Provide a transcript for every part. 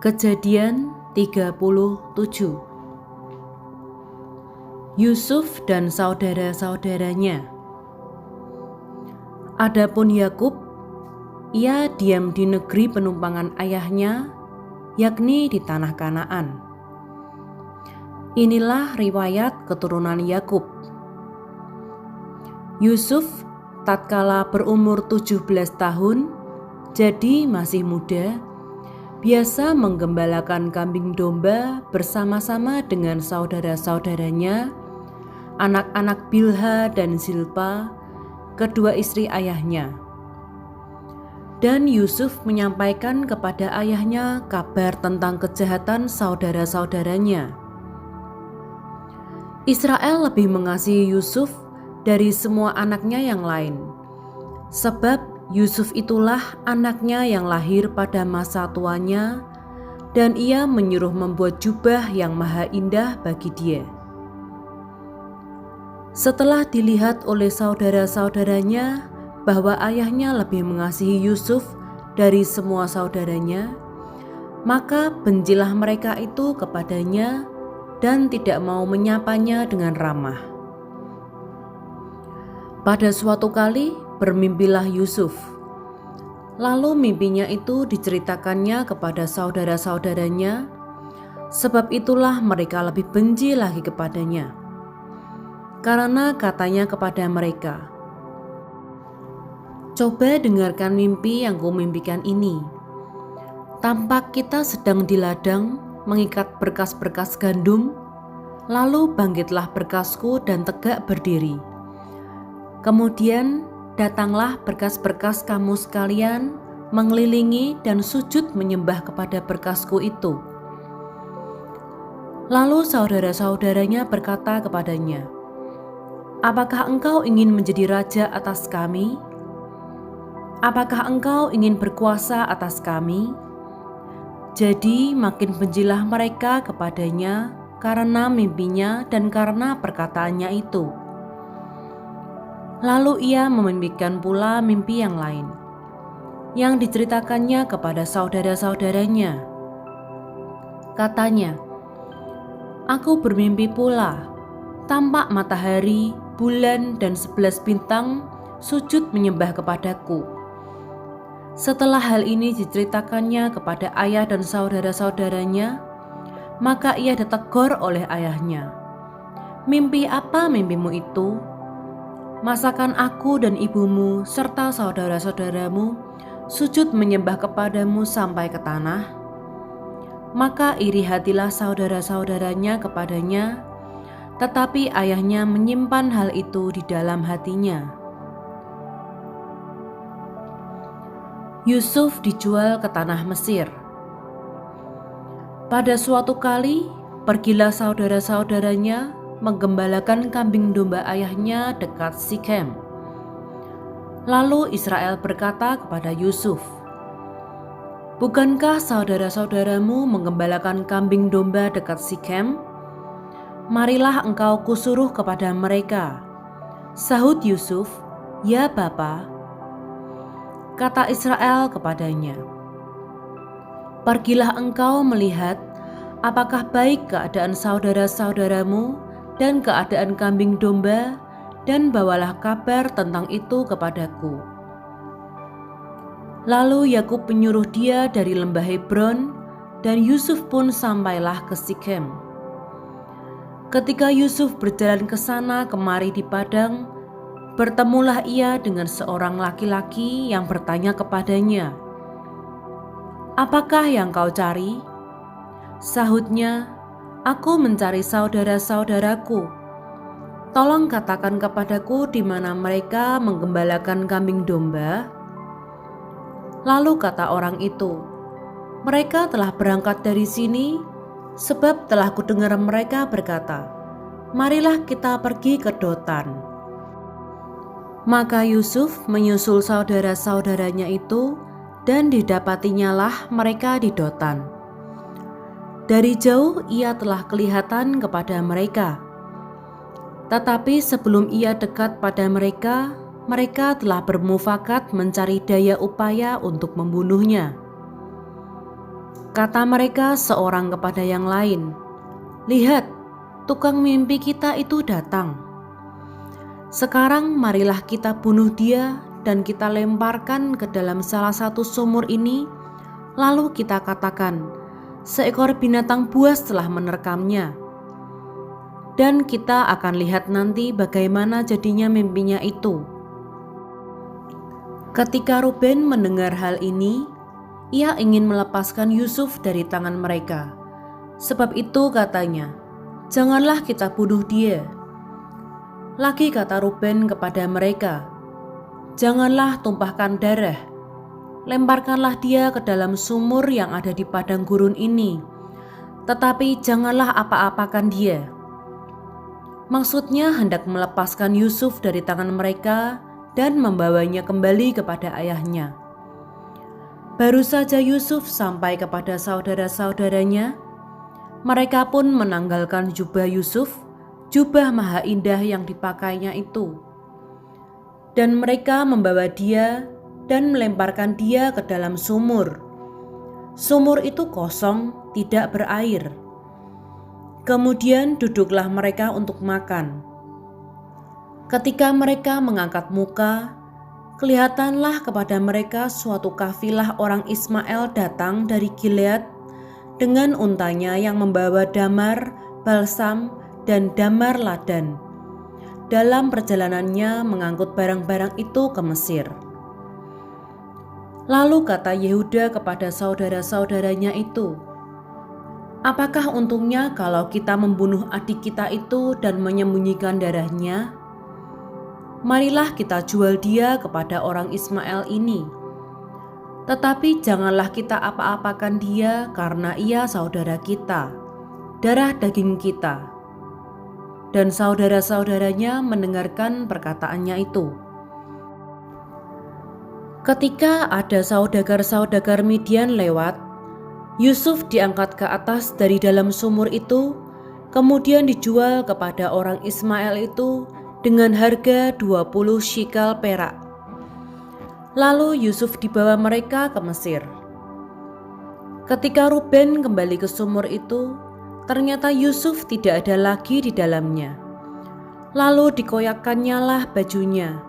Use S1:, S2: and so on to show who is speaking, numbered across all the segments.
S1: Kejadian 37. Yusuf dan saudara-saudaranya. Adapun Yakub, ia diam di negeri penumpangan ayahnya, yakni di tanah Kanaan. Inilah riwayat keturunan Yakub. Yusuf tatkala berumur 17 tahun, jadi masih muda, biasa menggembalakan kambing domba bersama-sama dengan saudara-saudaranya, anak-anak Bilha dan Zilpa, kedua istri ayahnya. Dan Yusuf menyampaikan kepada ayahnya kabar tentang kejahatan saudara-saudaranya. Israel lebih mengasihi Yusuf dari semua anaknya yang lain, sebab Yusuf itulah anaknya yang lahir pada masa tuanya, dan ia menyuruh membuat jubah yang maha indah bagi dia. Setelah dilihat oleh saudara-saudaranya bahwa ayahnya lebih mengasihi Yusuf dari semua saudaranya, maka bencilah mereka itu kepadanya dan tidak mau menyapanya dengan ramah. Pada suatu kali bermimpilah Yusuf. Lalu mimpinya itu diceritakannya kepada saudara-saudaranya, sebab itulah mereka lebih benci lagi kepadanya. Karena katanya kepada mereka, "Coba dengarkan mimpi yang kumimpikan ini. Tampak kita sedang di ladang mengikat berkas-berkas gandum, lalu bangkitlah berkasku dan tegak berdiri. Kemudian datanglah berkas-berkas kamu sekalian mengelilingi dan sujud menyembah kepada berkasku itu." Lalu saudara-saudaranya berkata kepadanya, "Apakah engkau ingin menjadi raja atas kami? Apakah engkau ingin berkuasa atas kami?" Jadi makin bencilah mereka kepadanya karena mimpinya dan karena perkataannya itu. Lalu ia memimpikan pula mimpi yang lain, yang diceritakannya kepada saudara-saudaranya. Katanya, "Aku bermimpi pula, tampak matahari, bulan, dan 11 bintang sujud menyembah kepadaku." Setelah hal ini diceritakannya kepada ayah dan saudara-saudaranya, maka ia ditegur oleh ayahnya. "Mimpi apa mimpimu itu? Masakan aku dan ibumu serta saudara-saudaramu sujud menyembah kepadamu sampai ke tanah?" Maka iri hatilah saudara-saudaranya kepadanya, tetapi ayahnya menyimpan hal itu di dalam hatinya. Yusuf dijual ke tanah Mesir. Pada suatu kali, pergilah saudara-saudaranya menggembalakan kambing domba ayahnya dekat Sikem. Lalu Israel berkata kepada Yusuf, "Bukankah saudara-saudaramu menggembalakan kambing domba dekat Sikem? Marilah engkau kusuruh kepada mereka." Sahut Yusuf, "Ya Bapa." Kata Israel kepadanya, "Pergilah engkau melihat apakah baik keadaan saudara-saudaramu dan keadaan kambing domba, dan bawalah kabar tentang itu kepadaku." Lalu Yakub menyuruh dia dari lembah Hebron, dan Yusuf pun sampailah ke Sikem. Ketika Yusuf berjalan ke sana kemari di padang, bertemulah ia dengan seorang laki-laki yang bertanya kepadanya, "Apakah yang kau cari?" Sahutnya, "Aku mencari saudara-saudaraku. Tolong katakan kepadaku di mana mereka menggembalakan kambing domba." Lalu kata orang itu, "Mereka telah berangkat dari sini, sebab telah kudengar mereka berkata, 'Marilah kita pergi ke Dotan.'" Maka Yusuf menyusul saudara-saudaranya itu, dan didapatinya mereka di Dotan. Dari jauh ia telah kelihatan kepada mereka. Tetapi sebelum ia dekat pada mereka, mereka telah bermufakat mencari daya upaya untuk membunuhnya. Kata mereka seorang kepada yang lain, "Lihat, tukang mimpi kita itu datang. Sekarang marilah kita bunuh dia dan kita lemparkan ke dalam salah satu sumur ini, lalu kita katakan, seekor binatang buas telah menerkamnya. Dan kita akan lihat nanti bagaimana jadinya mimpinya itu." Ketika Ruben mendengar hal ini, ia ingin melepaskan Yusuf dari tangan mereka. Sebab itu katanya, "Janganlah kita bunuh dia." Lagi kata Ruben kepada mereka, "Janganlah tumpahkan darah. Lemparkanlah dia ke dalam sumur yang ada di padang gurun ini, tetapi janganlah apa-apakan dia." Maksudnya hendak melepaskan Yusuf dari tangan mereka dan membawanya kembali kepada ayahnya. Baru saja Yusuf sampai kepada saudara-saudaranya, mereka pun menanggalkan jubah Yusuf, jubah maha indah yang dipakainya itu. Dan mereka membawa dia dan melemparkan dia ke dalam sumur. Sumur itu kosong, tidak berair. Kemudian duduklah mereka untuk makan. Ketika mereka mengangkat muka, kelihatanlah kepada mereka suatu kafilah orang Ismail datang dari Gilead dengan untanya yang membawa damar, balsam, dan damar ladan. Dalam perjalanannya mengangkut barang-barang itu ke Mesir. Lalu kata Yehuda kepada saudara-saudaranya itu, "Apakah untungnya kalau kita membunuh adik kita itu dan menyembunyikan darahnya? Marilah kita jual dia kepada orang Ismail ini. Tetapi janganlah kita apa-apakan dia karena ia saudara kita, darah daging kita." Dan saudara-saudaranya mendengarkan perkataannya itu. Ketika ada saudagar-saudagar Midian lewat, Yusuf diangkat ke atas dari dalam sumur itu, kemudian dijual kepada orang Ismail itu dengan harga 20 shikal perak. Lalu Yusuf dibawa mereka ke Mesir. Ketika Ruben kembali ke sumur itu, ternyata Yusuf tidak ada lagi di dalamnya. Lalu dikoyakkannya lah bajunya,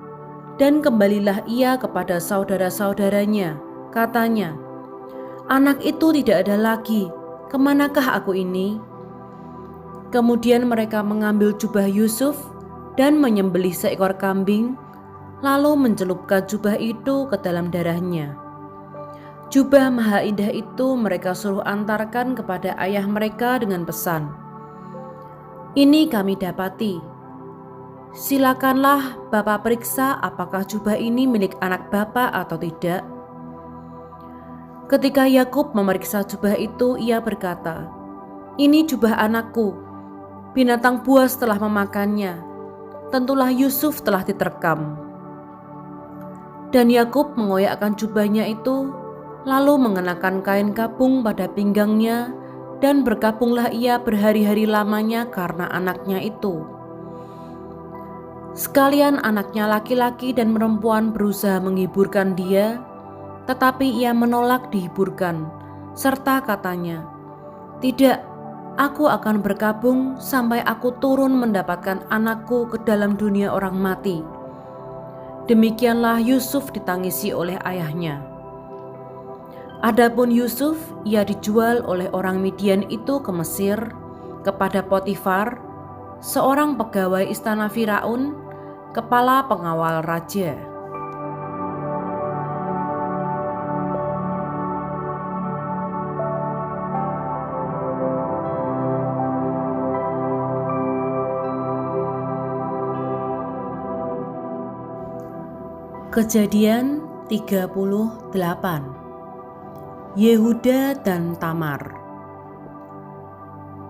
S1: dan kembalilah ia kepada saudara-saudaranya. Katanya, "Anak itu tidak ada lagi, kemanakah aku ini?" Kemudian mereka mengambil jubah Yusuf dan menyembelih seekor kambing, lalu mencelupkan jubah itu ke dalam darahnya. Jubah maha indah itu mereka suruh antarkan kepada ayah mereka dengan pesan, "Ini kami dapati. Silakanlah Bapak periksa apakah jubah ini milik anak Bapak atau tidak." Ketika Yakub memeriksa jubah itu, ia berkata, "Ini jubah anakku. Binatang buas telah memakannya. Tentulah Yusuf telah diterkam." Dan Yakub mengoyakkan jubahnya itu, lalu mengenakan kain kapung pada pinggangnya, dan berkabunglah ia berhari-hari lamanya karena anaknya itu. Sekalian anaknya laki-laki dan perempuan berusaha menghiburkan dia, tetapi ia menolak dihiburkan, serta katanya, "Tidak, aku akan berkabung sampai aku turun mendapatkan anakku ke dalam dunia orang mati." Demikianlah Yusuf ditangisi oleh ayahnya. Adapun Yusuf, ia dijual oleh orang Midian itu ke Mesir kepada Potifar, seorang pegawai istana Firaun, kepala pengawal raja. Kejadian 38. Yehuda dan Tamar.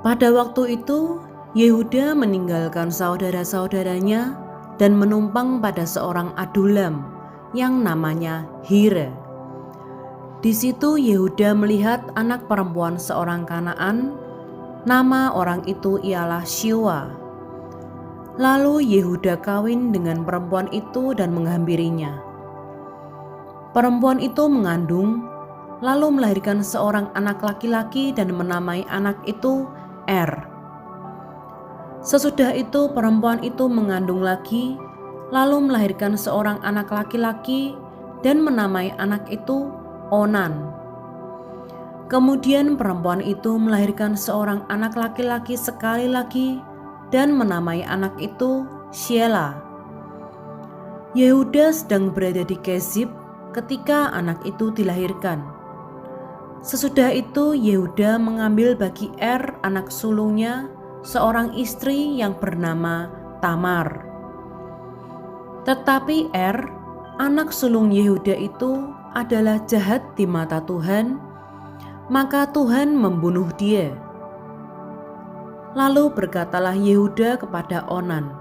S1: Pada waktu itu, Yehuda meninggalkan saudara-saudaranya dan menumpang pada seorang Adulam yang namanya Hira. Di situ Yehuda melihat anak perempuan seorang Kanaan, nama orang itu ialah Shua. Lalu Yehuda kawin dengan perempuan itu dan menghampirinya. Perempuan itu mengandung, lalu melahirkan seorang anak laki-laki dan menamai anak itu Er. Sesudah itu perempuan itu mengandung lagi, lalu melahirkan seorang anak laki-laki dan menamai anak itu Onan. Kemudian perempuan itu melahirkan seorang anak laki-laki sekali lagi dan menamai anak itu Shelah. Yehuda sedang berada di Kezib ketika anak itu dilahirkan. Sesudah itu Yehuda mengambil bagi Er anak sulungnya seorang istri yang bernama Tamar. Tetapi Er, anak sulung Yehuda itu adalah jahat di mata Tuhan, maka Tuhan membunuh dia. Lalu berkatalah Yehuda kepada Onan,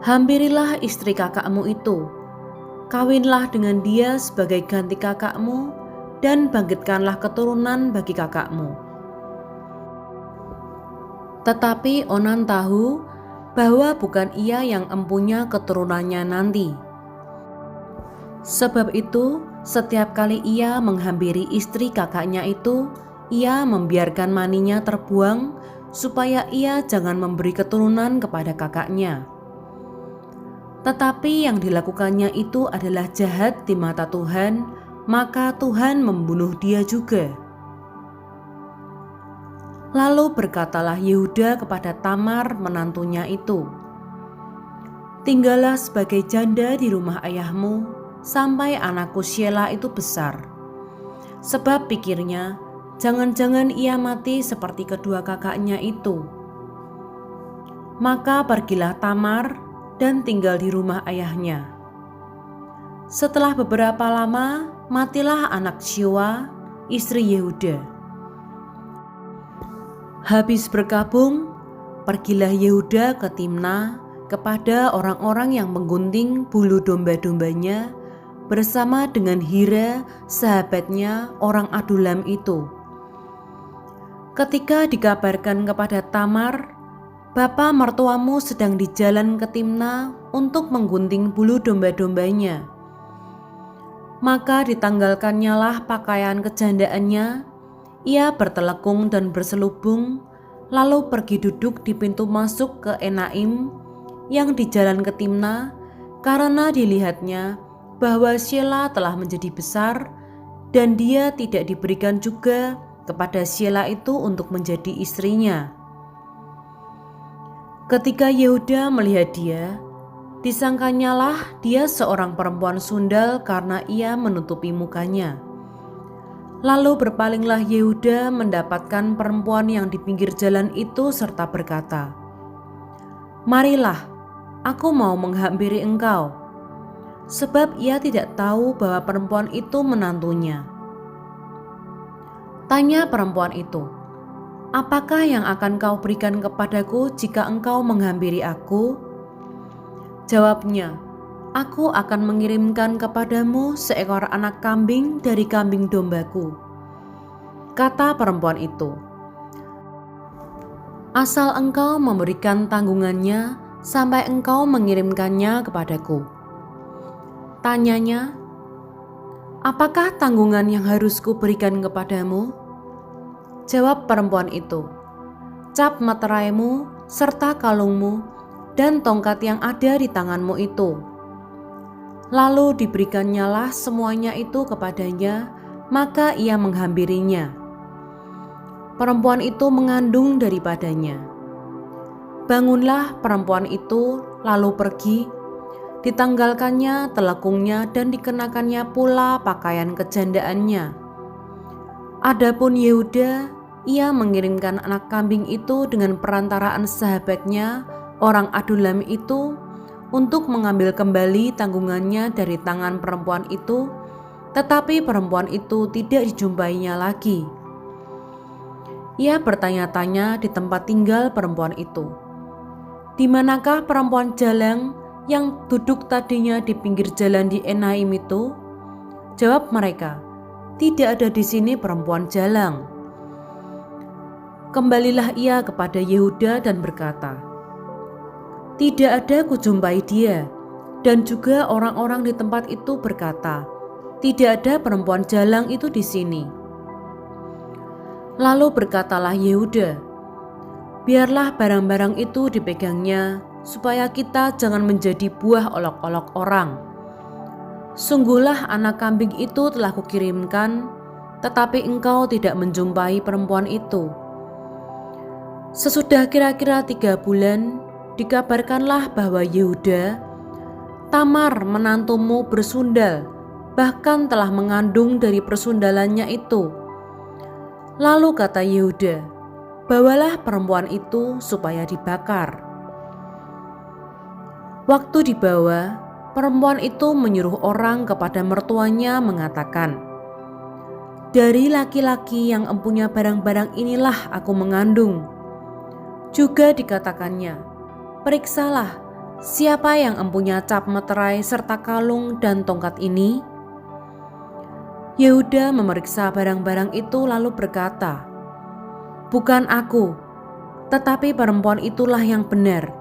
S1: "Hampirilah istri kakakmu itu, kawinlah dengan dia sebagai ganti kakakmu, dan bangkitkanlah keturunan bagi kakakmu." Tetapi Onan tahu bahwa bukan ia yang empunya keturunannya nanti. Sebab itu, setiap kali ia menghampiri istri kakaknya itu, ia membiarkan maninya terbuang supaya ia jangan memberi keturunan kepada kakaknya. Tetapi yang dilakukannya itu adalah jahat di mata Tuhan, maka Tuhan membunuh dia juga. Lalu berkatalah Yehuda kepada Tamar menantunya itu, "Tinggallah sebagai janda di rumah ayahmu sampai anakku Shelah itu besar." Sebab pikirnya, jangan-jangan ia mati seperti kedua kakaknya itu. Maka pergilah Tamar dan tinggal di rumah ayahnya. Setelah beberapa lama, matilah anak Shua, istri Yehuda. Habis berkabung, pergilah Yehuda ke Timna kepada orang-orang yang menggunting bulu domba-dombanya bersama dengan Hira, sahabatnya orang Adulam itu. Ketika dikabarkan kepada Tamar, "Bapa mertuamu sedang di jalan ke Timna untuk menggunting bulu domba-dombanya," maka ditanggalkannya lah pakaian kejandaannya. Ia bertelekung dan berselubung, lalu pergi duduk di pintu masuk ke Enaim yang di jalan ke Timna, karena dilihatnya bahwa Shelah telah menjadi besar dan dia tidak diberikan juga kepada Shelah itu untuk menjadi istrinya. Ketika Yehuda melihat dia, disangkanyalah dia seorang perempuan sundal karena ia menutupi mukanya. Lalu berpalinglah Yehuda mendapatkan perempuan yang di pinggir jalan itu serta berkata, "Marilah, aku mau menghampiri engkau." Sebab ia tidak tahu bahwa perempuan itu menantunya. Tanya perempuan itu, "Apakah yang akan kau berikan kepadaku jika engkau menghampiri aku?" Jawabnya, "Aku akan mengirimkan kepadamu seekor anak kambing dari kambing dombaku." Kata perempuan itu, "Asal engkau memberikan tanggungannya sampai engkau mengirimkannya kepadaku." Tanyanya, "Apakah tanggungan yang harus kuberikan kepadamu?" Jawab perempuan itu, "Cap meteraimu serta kalungmu dan tongkat yang ada di tanganmu itu." Lalu diberikannya semuanya itu kepadanya, maka ia menghampirinya. Perempuan itu mengandung daripadanya. Bangunlah perempuan itu, lalu pergi, ditanggalkannya telekungnya dan dikenakannya pula pakaian kejandaannya. Adapun Yehuda, ia mengirimkan anak kambing itu dengan perantaraan sahabatnya, orang Adulam itu, untuk mengambil kembali tanggungannya dari tangan perempuan itu, tetapi perempuan itu tidak dijumpainya lagi. Ia bertanya-tanya di tempat tinggal perempuan itu, "Di manakah perempuan jalang yang duduk tadinya di pinggir jalan di Enaim itu?" Jawab mereka, "Tidak ada di sini perempuan jalang." Kembalilah ia kepada Yehuda dan berkata, "Tidak ada kujumpai dia." Dan juga orang-orang di tempat itu berkata, tidak ada perempuan jalang itu di sini." Lalu berkatalah Yehuda, "Biarlah barang-barang itu dipegangnya, supaya kita jangan menjadi buah olok-olok orang. Sungguhlah anak kambing itu telah kukirimkan, tetapi engkau tidak menjumpai perempuan itu." Sesudah kira-kira 3 bulan, dikabarkanlah bahwa Yehuda, "Tamar menantumu bersundal, bahkan telah mengandung dari persundalannya itu." Lalu kata Yehuda, "Bawalah perempuan itu supaya dibakar." Waktu dibawa, perempuan itu menyuruh orang kepada mertuanya mengatakan, "Dari laki-laki yang empunya barang-barang inilah aku mengandung." Juga dikatakannya, "Periksalah, siapa yang empunya cap meterai serta kalung dan tongkat ini?" Yehuda memeriksa barang-barang itu lalu berkata, "Bukan aku, tetapi perempuan itulah yang benar,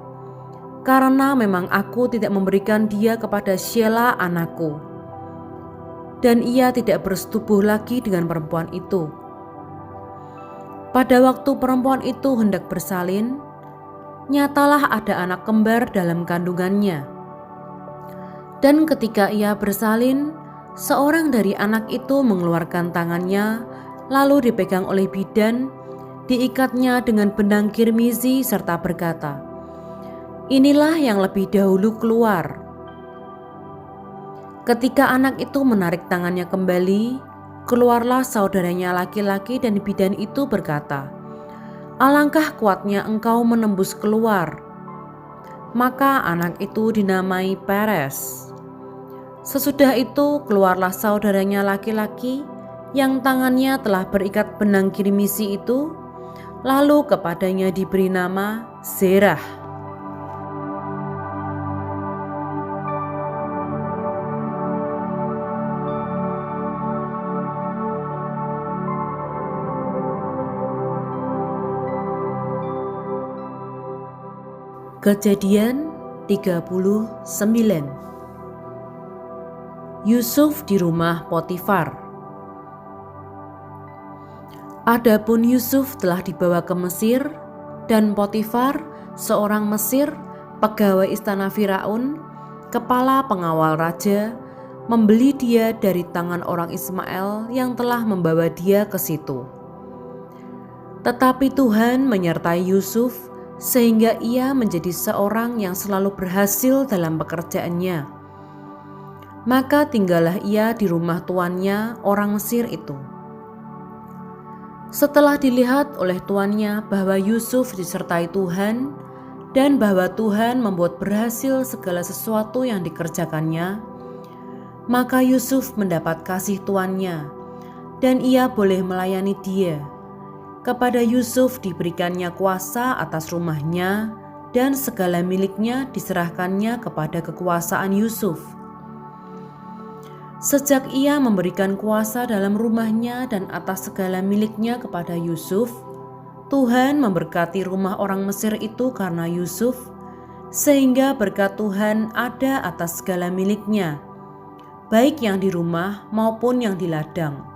S1: karena memang aku tidak memberikan dia kepada Shelah anakku." Dan ia tidak bersetubuh lagi dengan perempuan itu. Pada waktu perempuan itu hendak bersalin, nyatalah ada anak kembar dalam kandungannya. Dan ketika ia bersalin, seorang dari anak itu mengeluarkan tangannya, lalu dipegang oleh bidan, diikatnya dengan benang kirmizi serta berkata, "Inilah yang lebih dahulu keluar." Ketika anak itu menarik tangannya kembali, keluarlah saudaranya laki-laki dan bidan itu berkata, "Alangkah kuatnya engkau menembus keluar." Maka anak itu dinamai Peres. Sesudah itu keluarlah saudaranya laki-laki yang tangannya telah berikat benang kirmisi itu, lalu kepadanya diberi nama Zerah. Kejadian 39. Yusuf di rumah Potifar. Adapun Yusuf telah dibawa ke Mesir, dan Potifar, seorang Mesir, pegawai istana Firaun, kepala pengawal raja, membeli dia dari tangan orang Ismail yang telah membawa dia ke situ. Tetapi Tuhan menyertai Yusuf sehingga ia menjadi seorang yang selalu berhasil dalam pekerjaannya. Maka tinggallah ia di rumah tuannya, orang Mesir itu. Setelah dilihat oleh tuannya bahwa Yusuf disertai Tuhan dan bahwa Tuhan membuat berhasil segala sesuatu yang dikerjakannya, maka Yusuf mendapat kasih tuannya dan ia boleh melayani dia. Kepada Yusuf diberikannya kuasa atas rumahnya, dan segala miliknya diserahkannya kepada kekuasaan Yusuf. Sejak ia memberikan kuasa dalam rumahnya dan atas segala miliknya kepada Yusuf, Tuhan memberkati rumah orang Mesir itu karena Yusuf, sehingga berkat Tuhan ada atas segala miliknya, baik yang di rumah maupun yang di ladang.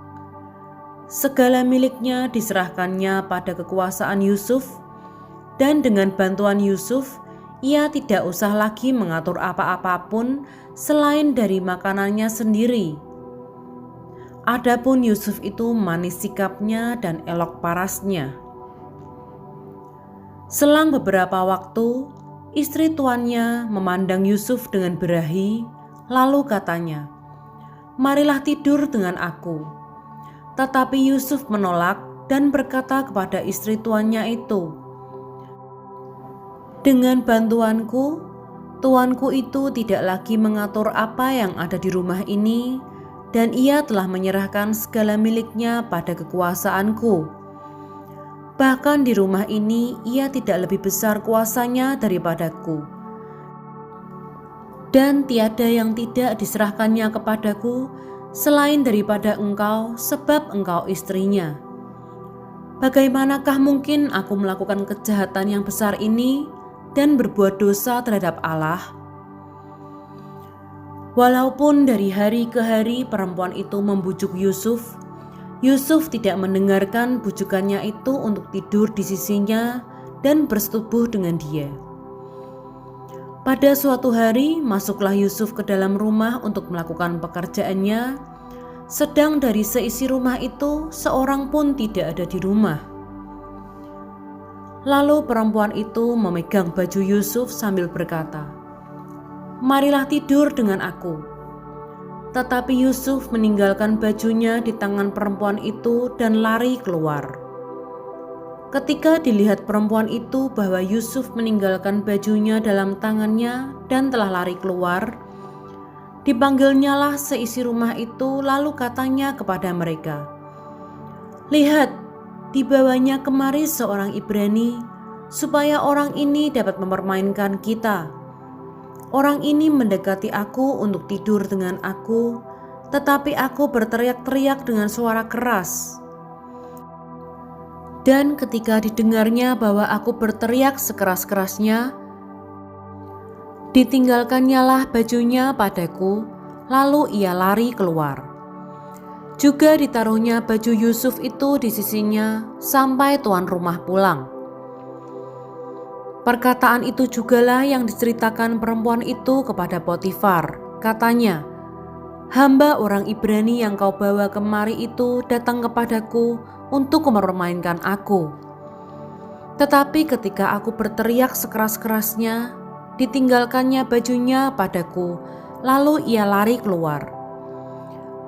S1: Segala miliknya diserahkannya pada kekuasaan Yusuf, dan dengan bantuan Yusuf, ia tidak usah lagi mengatur apa-apapun selain dari makanannya sendiri. Adapun Yusuf itu manis sikapnya dan elok parasnya. Selang beberapa waktu, istri tuannya memandang Yusuf dengan berahi, lalu katanya, "Marilah tidur dengan aku." Tetapi Yusuf menolak dan berkata kepada istri tuannya itu, "Dengan bantuanku, tuanku itu tidak lagi mengatur apa yang ada di rumah ini, dan ia telah menyerahkan segala miliknya pada kekuasaanku. Bahkan di rumah ini ia tidak lebih besar kuasanya daripadaku. Dan tiada yang tidak diserahkannya kepadaku selain daripada engkau, sebab engkau istrinya. Bagaimanakah mungkin aku melakukan kejahatan yang besar ini dan berbuat dosa terhadap Allah?" Walaupun dari hari ke hari perempuan itu membujuk Yusuf, Yusuf tidak mendengarkan bujukannya itu untuk tidur di sisinya dan bersetubuh dengan dia. Pada suatu hari, masuklah Yusuf ke dalam rumah untuk melakukan pekerjaannya, sedang dari seisi rumah itu seorang pun tidak ada di rumah. Lalu perempuan itu memegang baju Yusuf sambil berkata, "Marilah tidur dengan aku." Tetapi Yusuf meninggalkan bajunya di tangan perempuan itu dan lari keluar. Ketika dilihat perempuan itu bahwa Yusuf meninggalkan bajunya dalam tangannya dan telah lari keluar, dipanggilnyalah seisi rumah itu lalu katanya kepada mereka, "Lihat, dibawanya kemari seorang Ibrani, supaya orang ini dapat mempermainkan kita. Orang ini mendekati aku untuk tidur dengan aku, tetapi aku berteriak-teriak dengan suara keras. Dan ketika didengarnya bahwa aku berteriak sekeras-kerasnya, ditinggalkannyalah bajunya padaku, lalu ia lari keluar. Juga ditaruhnya baju Yusuf itu di sisinya sampai tuan rumah pulang." Perkataan itu jugalah yang diceritakan perempuan itu kepada Potifar. Katanya, "Hamba orang Ibrani yang kau bawa kemari itu datang kepadaku untuk mempermainkan aku. Tetapi ketika aku berteriak sekeras-kerasnya, ditinggalkannya bajunya padaku, lalu ia lari keluar."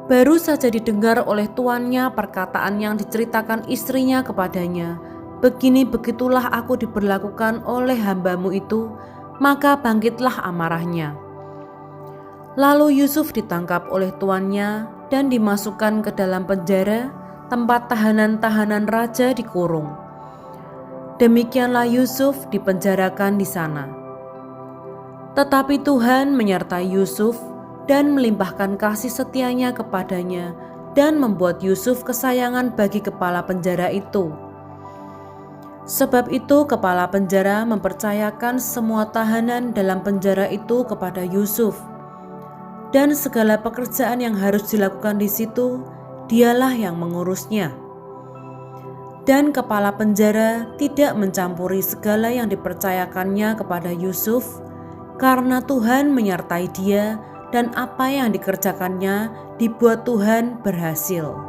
S1: Baru saja didengar oleh tuannya perkataan yang diceritakan istrinya kepadanya, "Begini begitulah aku diberlakukan oleh hambamu itu," maka bangkitlah amarahnya. Lalu Yusuf ditangkap oleh tuannya dan dimasukkan ke dalam penjara, tempat tahanan-tahanan raja dikurung. Demikianlah Yusuf dipenjarakan di sana. Tetapi Tuhan menyertai Yusuf dan melimpahkan kasih setianya kepadanya dan membuat Yusuf kesayangan bagi kepala penjara itu. Sebab itu kepala penjara mempercayakan semua tahanan dalam penjara itu kepada Yusuf, dan segala pekerjaan yang harus dilakukan di situ, dialah yang mengurusnya. Dan kepala penjara tidak mencampuri segala yang dipercayakannya kepada Yusuf, karena Tuhan menyertai dia dan apa yang dikerjakannya dibuat Tuhan berhasil.